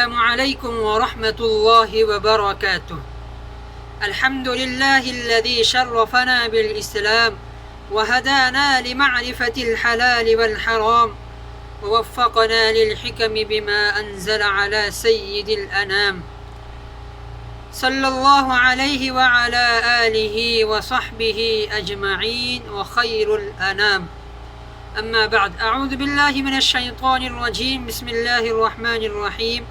السلام عليكم ورحمة الله وبركاته. الحمد لله الذي شرفنا بالإسلام وهدانا لمعرفة الحلال والحرام ووفقنا للحكم بما أنزل على سيد الأنام صلى الله عليه وعلى آله وصحبه أجمعين وخير الأنام. أما بعد، أعوذ بالله من الشيطان الرجيم. بسم الله الرحمن الرحيم.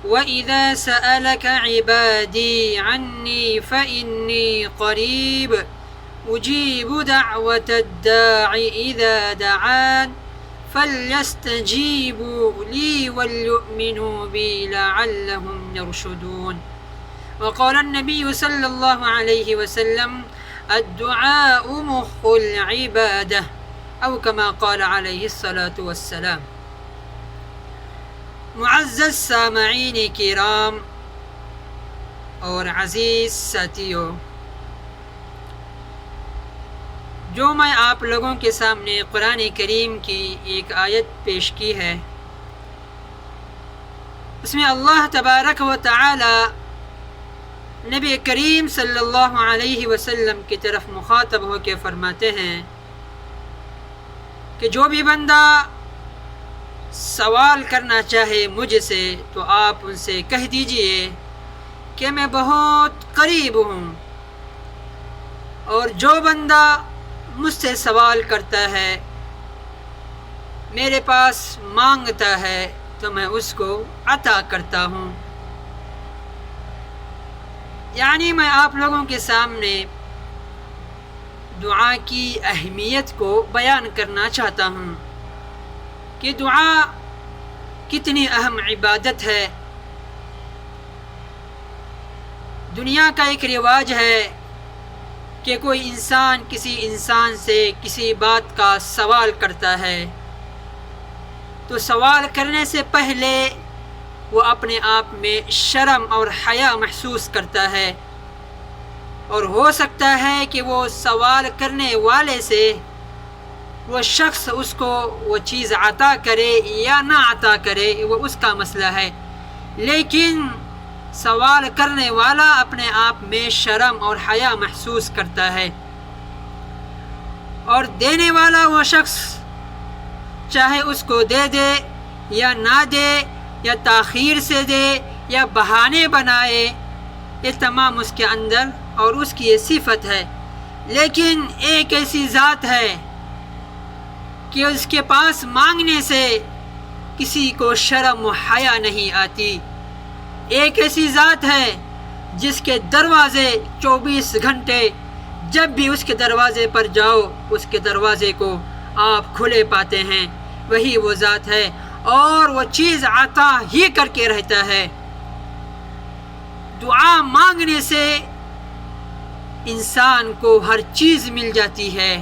وإذا سألك عبادي عني فإني قريب أجيب دعوة الداع إذا دعان فليستجيبوا لي وليؤمنوا بي لعلهم يرشدون. وقال النبي صلى الله عليه وسلم: الدعاء مخ العبادة، او كما قال علیہ الصلاۃ والسلام. معزز سامعین کرام اور عزیز ساتھیو، جو میں آپ لوگوں کے سامنے قرآن کریم کی ایک آیت پیش کی ہے، اس میں اللہ تبارک و تعالی نبی کریم صلی اللہ علیہ وسلم کی طرف مخاطب ہو کے فرماتے ہیں کہ جو بھی بندہ سوال کرنا چاہے مجھ سے تو آپ ان سے کہہ دیجئے کہ میں بہت قریب ہوں، اور جو بندہ مجھ سے سوال کرتا ہے، میرے پاس مانگتا ہے، تو میں اس کو عطا کرتا ہوں. یعنی میں آپ لوگوں کے سامنے دعا کی اہمیت کو بیان کرنا چاہتا ہوں کہ دعا کتنی اہم عبادت ہے. دنیا کا ایک رواج ہے کہ کوئی انسان کسی انسان سے کسی بات کا سوال کرتا ہے تو سوال کرنے سے پہلے وہ اپنے آپ میں شرم اور حیا محسوس کرتا ہے، اور ہو سکتا ہے کہ وہ سوال کرنے والے سے وہ شخص اس کو وہ چیز عطا کرے یا نہ عطا کرے، وہ اس کا مسئلہ ہے، لیکن سوال کرنے والا اپنے آپ میں شرم اور حیا محسوس کرتا ہے، اور دینے والا وہ شخص چاہے اس کو دے دے یا نہ دے، یا تاخیر سے دے یا بہانے بنائے، یہ تمام اس کے اندر اور اس کی یہ صفت ہے. لیکن ایک ایسی ذات ہے کہ اس کے پاس مانگنے سے کسی کو شرم و حیا نہیں آتی. ایک ایسی ذات ہے جس کے دروازے 24 گھنٹے جب بھی اس کے دروازے پر جاؤ اس کے دروازے کو آپ کھلے پاتے ہیں. وہی وہ ذات ہے، اور وہ چیز عطا ہی کر کے رہتا ہے. دعا مانگنے سے انسان کو ہر چیز مل جاتی ہے،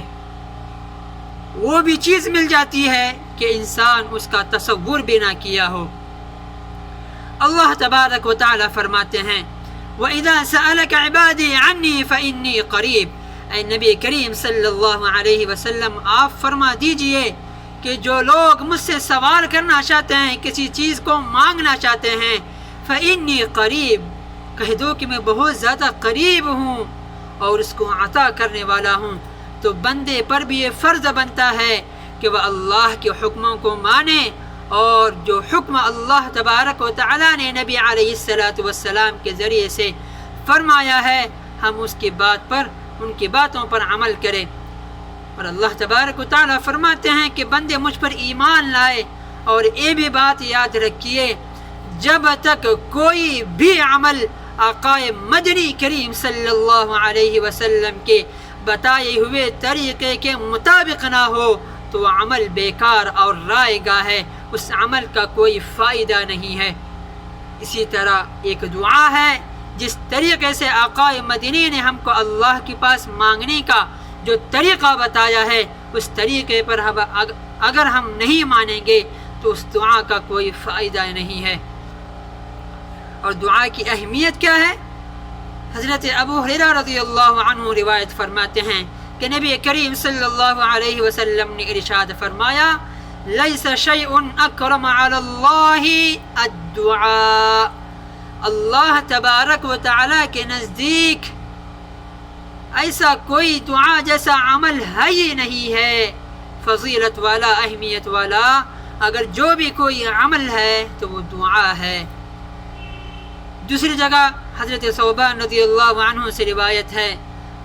وہ بھی چیز مل جاتی ہے کہ انسان اس کا تصور بھی نہ کیا ہو. اللہ تبارک و تعالی فرماتے ہیں: وَإِذَا سَأَلَكَ عِبَادِي عَنِّي فَإِنِّي قَرِيب. اے نبی کریم صلی اللہ علیہ وسلم، آپ فرما دیجئے کہ جو لوگ مجھ سے سوال کرنا چاہتے ہیں، کسی چیز کو مانگنا چاہتے ہیں، فَإِنِّي قَرِيب، کہہ دو کہ میں بہت زیادہ قریب ہوں اور اس کو عطا کرنے والا ہوں. تو بندے پر بھی یہ فرض بنتا ہے کہ وہ اللہ کے حکموں کو مانے، اور جو حکم اللہ تبارک و تعالی نے نبی علیہ الصلاۃ والسلام کے ذریعے سے فرمایا ہے، ہم اس کی بات پر، ان کی باتوں پر عمل کریں. اور اللہ تبارک و تعالی فرماتے ہیں کہ بندے مجھ پر ایمان لائے. اور یہ بھی بات یاد رکھیے، جب تک کوئی بھی عمل آقائے مدنی کریم صلی اللہ علیہ وسلم کے بتائے ہوئے طریقے کے مطابق نہ ہو تو وہ عمل بیکار اور رائے گاہ ہے، اس عمل کا کوئی فائدہ نہیں ہے. اسی طرح ایک دعا ہے، جس طریقے سے آقائے مدنی نے ہم کو اللہ کے پاس مانگنے کا جو طریقہ بتایا ہے، اس طریقے پر اگر ہم نہیں مانیں گے تو اس دعا کا کوئی فائدہ نہیں ہے. اور دعا کی اہمیت کیا ہے؟ حضرت ابو ہریرہ رضی اللہ عنہ روایت فرماتے ہیں کہ نبی کریم صلی اللہ علیہ وسلم نے ارشاد فرمایا لیس شیء اکرم علی اللہ الدعاء، اللہ تبارک و تعالیٰ کے نزدیک ایسا کوئی دعا جیسا عمل ہے ہی نہیں ہے، فضیلت والا، اہمیت والا، اگر جو بھی کوئی عمل ہے تو وہ دعا ہے۔ دوسری جگہ حضرت ثوبان رضی اللہ عنہ سے روایت ہے،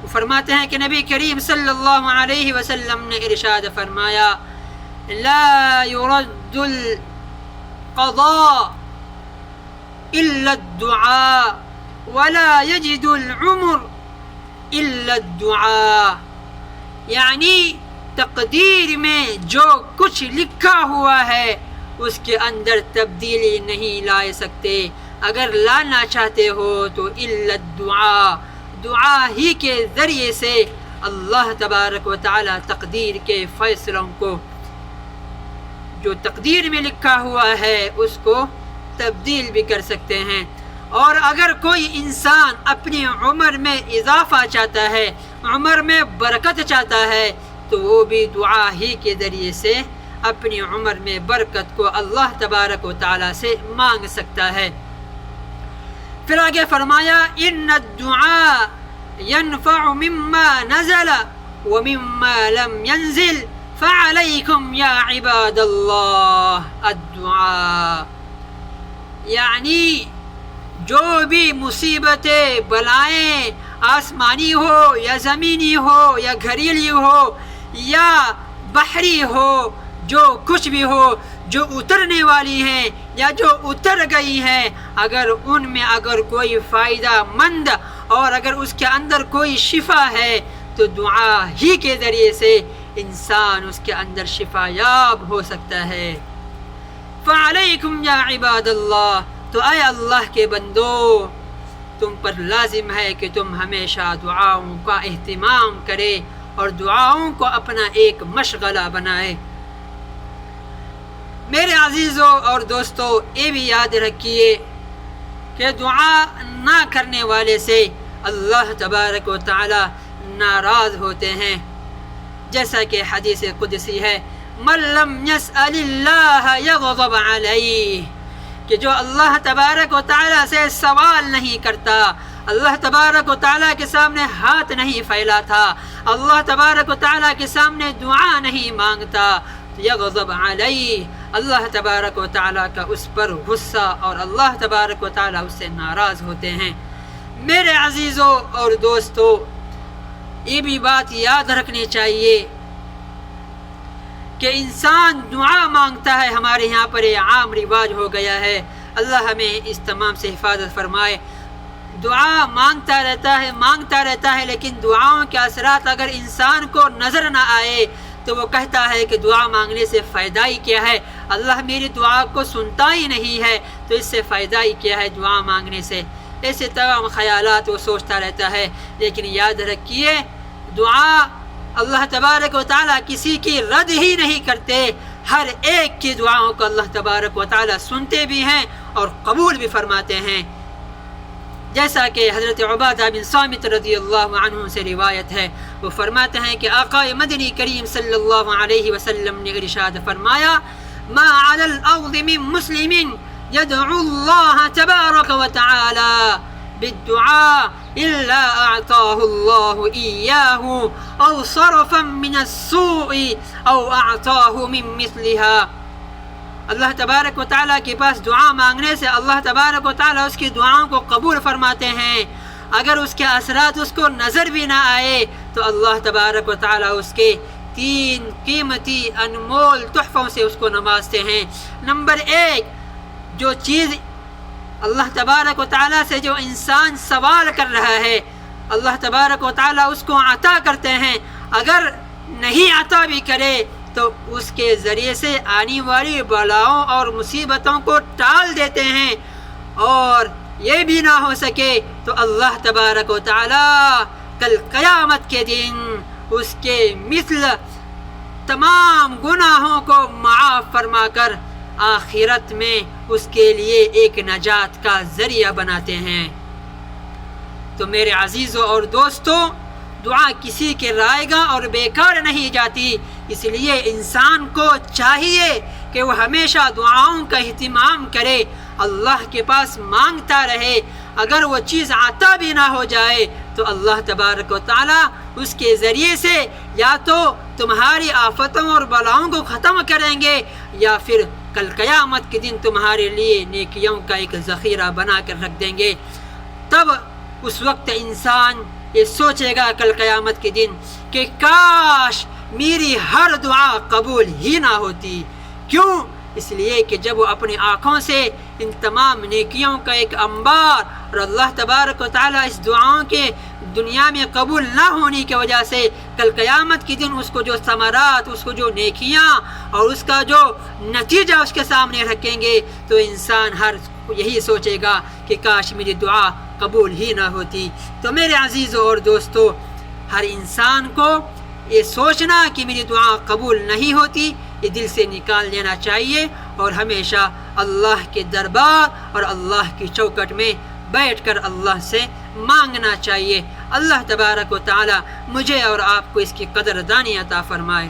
وہ فرماتے ہیں کہ نبی کریم صلی اللہ علیہ وسلم نے ارشاد فرمایا، لا يرد القضاء الا الدعاء ولا يجد العمر الا الدعاء، یعنی تقدیر میں جو کچھ لکھا ہوا ہے اس کے اندر تبدیلی نہیں لا سکتے، اگر لانا چاہتے ہو تو الا الدعاء، دعا ہی کے ذریعے سے اللہ تبارک و تعالی تقدیر کے فیصلوں کو، جو تقدیر میں لکھا ہوا ہے اس کو تبدیل بھی کر سکتے ہیں۔ اور اگر کوئی انسان اپنی عمر میں اضافہ چاہتا ہے، عمر میں برکت چاہتا ہے، تو وہ بھی دعا ہی کے ذریعے سے اپنی عمر میں برکت کو اللہ تبارک و تعالی سے مانگ سکتا ہے۔ پھر آگے فرمایا، ان الدعاء ينفع مما نزل ومما لم ينزل فعليكم يا عباد اللہ الدعاء، یعنی جو بھی مصیبتیں، بلائیں، آسمانی ہو یا زمینی ہو یا گھریلو ہو یا بحری ہو، جو کچھ بھی ہو، جو اترنے والی ہیں یا جو اتر گئی ہیں، اگر ان میں اگر کوئی فائدہ مند اور اگر اس کے اندر کوئی شفا ہے تو دعا ہی کے ذریعے سے انسان اس کے اندر شفا یاب ہو سکتا ہے۔ فعلیکم یا عباد اللہ، تو اے اللہ کے بندو، تم پر لازم ہے کہ تم ہمیشہ دعاؤں کا اہتمام کرے اور دعاؤں کو اپنا ایک مشغلہ بنائے۔ میرے عزیزوں اور دوستو، یہ بھی یاد رکھیے کہ دعا نہ کرنے والے سے اللہ تبارک و تعالی ناراض ہوتے ہیں، جیسا کہ حدیث قدسی ہے، من لم يسأل اللہ یغضب علیہ، کہ جو اللہ تبارک و تعالی سے سوال نہیں کرتا، اللہ تبارک و تعالی کے سامنے ہاتھ نہیں پھیلاتا، اللہ تبارک و تعالی کے سامنے دعا نہیں مانگتا، یغضب علیہ، اللہ تبارک و تعالی کا اس پر غصہ اور اللہ تبارک و تعالی اس سے ناراض ہوتے ہیں۔ میرے عزیزوں اور دوستو، یہ بھی بات یاد رکھنی چاہیے کہ انسان دعا مانگتا ہے، ہمارے یہاں پر یہ عام رواج ہو گیا ہے، اللہ ہمیں اس تمام سے حفاظت فرمائے۔ دعا مانگتا رہتا ہے لیکن دعاؤں کے اثرات اگر انسان کو نظر نہ آئے تو وہ کہتا ہے کہ دعا مانگنے سے فائدہ ہی کیا ہے، اللہ میری دعا کو سنتا ہی نہیں ہے تو اس سے فائدہ ہی کیا ہے دعا مانگنے سے، ایسے تمام خیالات وہ سوچتا رہتا ہے۔ لیکن یاد رکھیے، دعا اللہ تبارک و تعالیٰ کسی کی رد ہی نہیں کرتے، ہر ایک کی دعاؤں کو اللہ تبارک و تعالیٰ سنتے بھی ہیں اور قبول بھی فرماتے ہیں، جیسا کہ حضرت عبادہ بن صامت رضی اللہ عنہ سے روایت ہے، وہ فرماتے ہیں کہ آقا مدنی کریم صلی اللہ علیہ وسلم نے ارشاد فرمایا، ما علی الارض من مسلم يدعو اللہ تبارک و تعالی بالدعاء الا اعطاه اللہ ایاہ او صرفا من السوء او اعطاه من مثلها۔ اللہ تبارک و تعالیٰ کے پاس دعا مانگنے سے اللہ تبارک و تعالیٰ اس کی دعاؤں کو قبول فرماتے ہیں، اگر اس کے اثرات اس کو نظر بھی نہ آئے تو اللہ تبارک و تعالیٰ اس کے 3 قیمتی انمول تحفوں سے اس کو نوازتے ہیں۔ نمبر 1، جو چیز اللہ تبارک و تعالیٰ سے جو انسان سوال کر رہا ہے، اللہ تبارک و تعالیٰ اس کو عطا کرتے ہیں، اگر نہیں عطا بھی کرے تو اس کے ذریعے سے آنے والی بلاؤں اور مصیبتوں کو ٹال دیتے ہیں، اور یہ بھی نہ ہو سکے تو اللہ تبارک و تعالی کل قیامت کے دن اس کے مثل تمام گناہوں کو معاف فرما کر آخرت میں اس کے لیے ایک نجات کا ذریعہ بناتے ہیں۔ تو میرے عزیزوں اور دوستوں، دعا کسی کے رائے گا اور بیکار نہیں جاتی، اس لیے انسان کو چاہیے کہ وہ ہمیشہ دعاؤں کا اہتمام کرے، اللہ کے پاس مانگتا رہے۔ اگر وہ چیز عطا بھی نہ ہو جائے تو اللہ تبارک و تعالیٰ اس کے ذریعے سے یا تو تمہاری آفتوں اور بلاؤں کو ختم کریں گے، یا پھر کل قیامت کے دن تمہارے لیے نیکیوں کا ایک ذخیرہ بنا کر رکھ دیں گے۔ تب اس وقت انسان یہ سوچے گا کل قیامت کے دن کہ کاش میری ہر دعا قبول ہی نہ ہوتی۔ کیوں؟ اس لیے کہ جب وہ اپنی آنکھوں سے ان تمام نیکیوں کا ایک انبار اور اللہ تبارک و تعالیٰ اس دعاؤں کے دنیا میں قبول نہ ہونے کی وجہ سے کل قیامت کے دن اس کو جو ثمرات، اس کو جو نیکیاں اور اس کا جو نتیجہ اس کے سامنے رکھیں گے، تو انسان ہر یہی سوچے گا کہ کاش میری دعا قبول ہی نہ ہوتی۔ تو میرے عزیزوں اور دوستو، ہر انسان کو یہ سوچنا کہ میری دعا قبول نہیں ہوتی یہ دل سے نکال دینا چاہیے، اور ہمیشہ اللہ کے دربار اور اللہ کی چوکٹ میں بیٹھ کر اللہ سے مانگنا چاہیے۔ اللہ تبارک و تعالی مجھے اور آپ کو اس کی قدر دانی عطا فرمائے۔